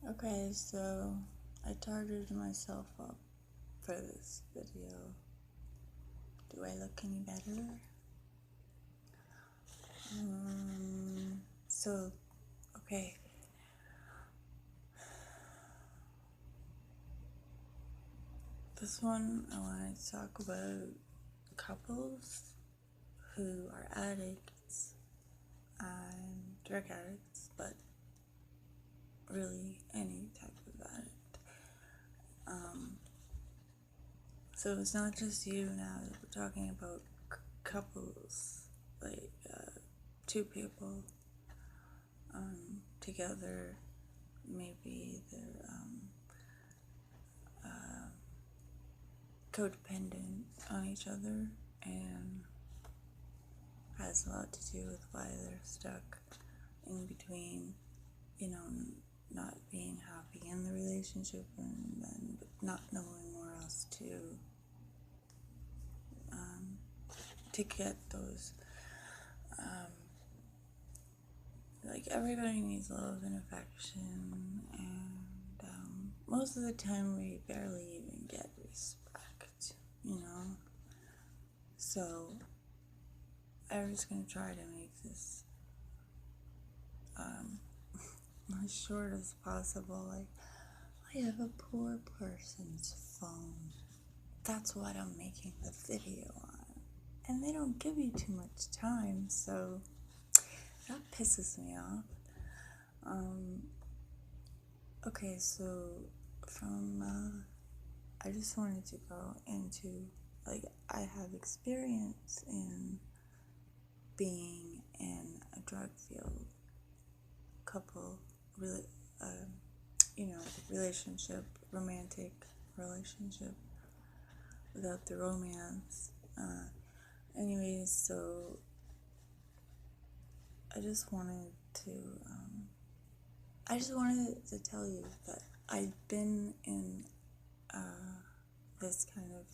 Okay, so I targeted myself up for this video. Do I look any better? So, okay. This one, I want to talk about couples who are addicts and drug addicts, but really any type of addict. So it's not just you now that we're talking about couples, like two people together. Maybe they're codependent on each other, and has a lot to do with why they're stuck in between, not being happy in the relationship and then not knowing where else to get those. Like, everybody needs love and affection, and most of the time we barely even get respect, So I was gonna try to make this as short as possible. Like, I have a poor person's phone. That's what I'm making the video on. And they don't give you too much time, so that pisses me off. Okay, so I just wanted to go into, like, I have experience in being in a drug-fueled couple, relationship, romantic relationship, without the romance. Anyways, so I just wanted to tell you that I've been in this kind of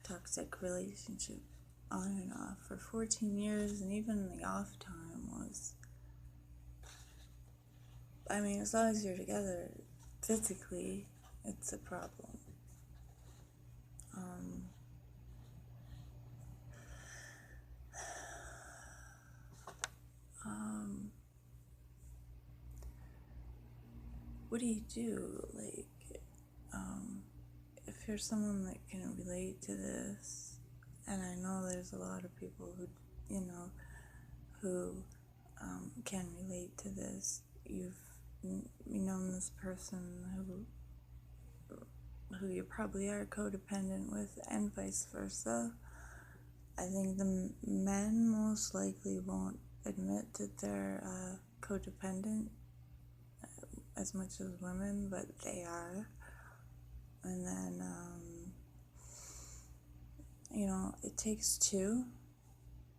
toxic relationship on and off for 14 years, and even the off time was, as long as you're together physically, it's a problem. What do you do? Like, if you're someone that can relate to this, and I know there's a lot of people who can relate to this. You've known this person who you probably are codependent with, and vice versa. I think the men most likely won't admit that they're codependent as much as women, but they are. And then, it takes two.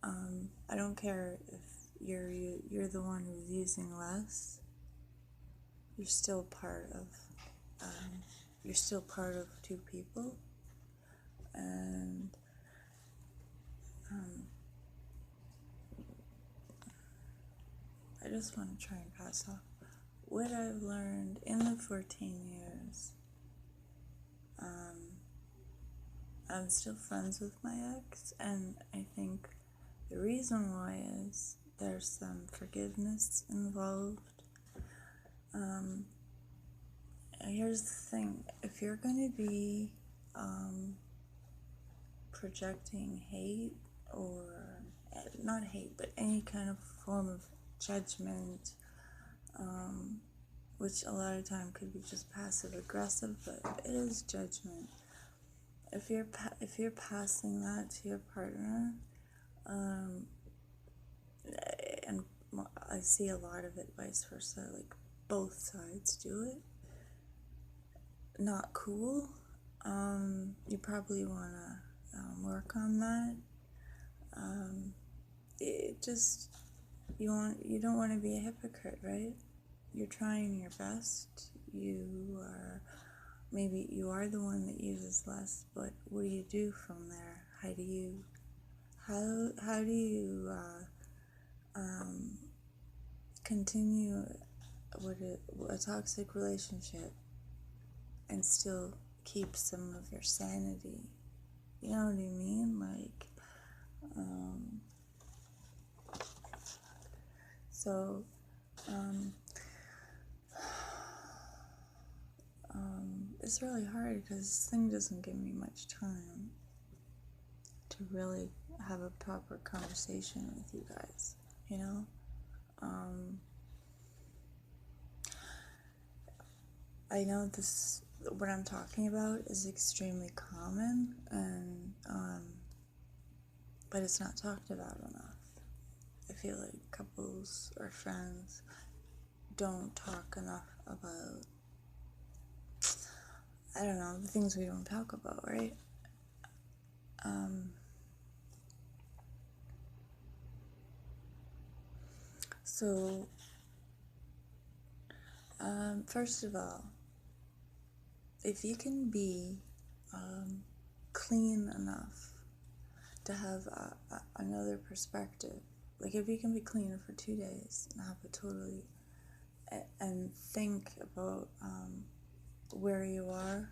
I don't care if you're the one who's using less. You're still part of two people, and I just want to try and pass off what I've learned in the 14 years. I'm still friends with my ex, and I think the reason why is there's some forgiveness involved. Here's the thing: if you're going to be projecting hate, or not hate, but any kind of form of judgment, which a lot of time could be just passive aggressive, but it is judgment. If you're passing that to your partner, and I see a lot of it vice versa, like both sides do it. Not cool. You probably want to work on that. It just, you don't want to be a hypocrite, right? You're trying your best. Maybe you are the one that uses less, but what do you do from there? How do you continue a toxic relationship and still keep some of your sanity. You know what I mean? Like, so, it's really hard because this thing doesn't give me much time to really have a proper conversation with you guys, you know? I know what I'm talking about is extremely common, and but it's not talked about enough. I feel like couples or friends don't talk enough about, I don't know, the things we don't talk about, right? So, first of all, if you can be clean enough to have another perspective, like if you can be clean for 2 days and have a totally, and think about where you are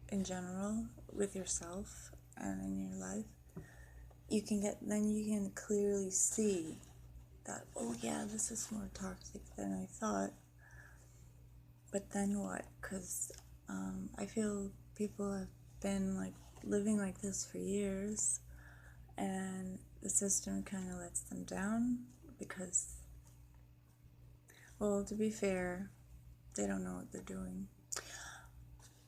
in general with yourself and in your life, then you can clearly see that, oh yeah, this is more toxic than I thought. But then what? Because I feel people have been like living like this for years, and the system kind of lets them down because, well, to be fair, they don't know what they're doing.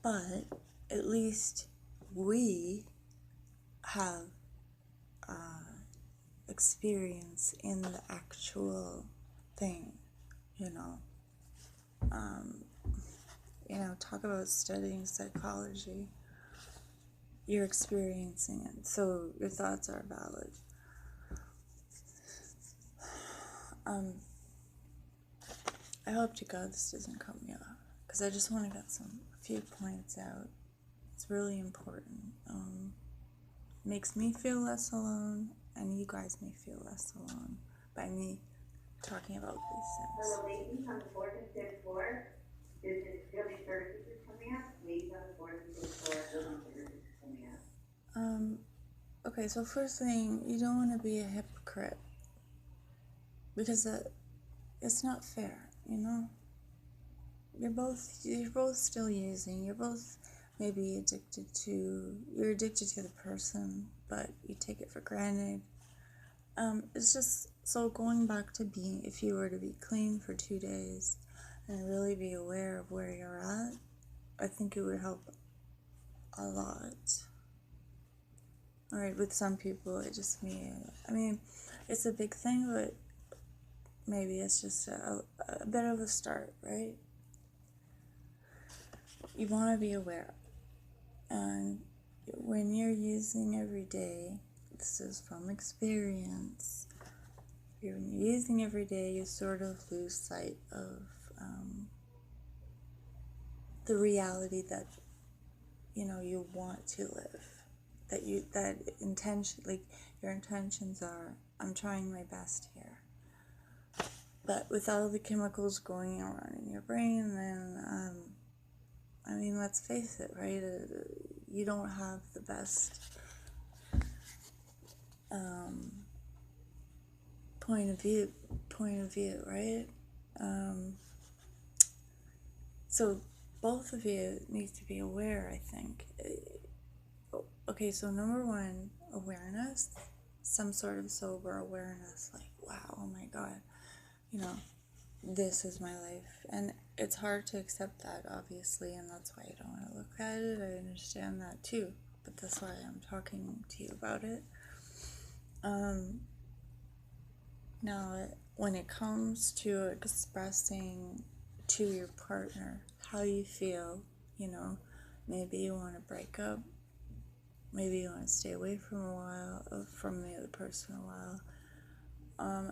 But at least we have experience in the actual thing, you know. Talk about studying psychology. You're experiencing it, so your thoughts are valid. I hope to God this doesn't cut me off, because I just want to get a few points out. It's really important. Makes me feel less alone, and you guys may feel less alone by me talking about these things. Hello, ladies on the fourth and fifth floor. Building services is coming up. Ladies on the fourth and fifth floor, building services is coming up. Okay, so first thing, you don't want to be a hypocrite, because it's not fair, you know? You're both still using, you're both maybe you're addicted to the person, but you take it for granted. It's just, so going back to if you were to be clean for 2 days and really be aware of where you're at, I think it would help a lot. Alright, with some people, it's a big thing, but maybe it's just a bit of a start, right? You want to be aware. And when you're using every day, this is from experience, when you're using every day, you sort of lose sight of the reality that, you want to live. Your intentions are, I'm trying my best here. But with all the chemicals going around in your brain, then, let's face it, right? You don't have the best point of view, right? So both of you need to be aware, I think. Okay, so number one, awareness, some sort of sober awareness, like, wow, oh my God, this is my life. And it's hard to accept that, obviously, and that's why I don't want to look at it. I understand that too, but that's why I'm talking to you about it. Now, when it comes to expressing to your partner how you feel, maybe you want to break up, maybe you want to stay away from the other person a while,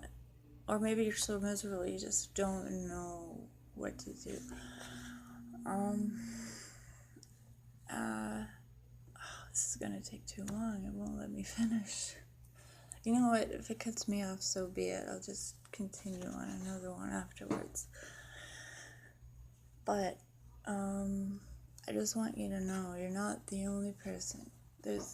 or maybe you're so miserable you just don't know what to do. This is gonna take too long. It won't let me finish. You know what? If it cuts me off, so be it. I'll just continue on another one afterwards. But, I just want you to know you're not the only person. There's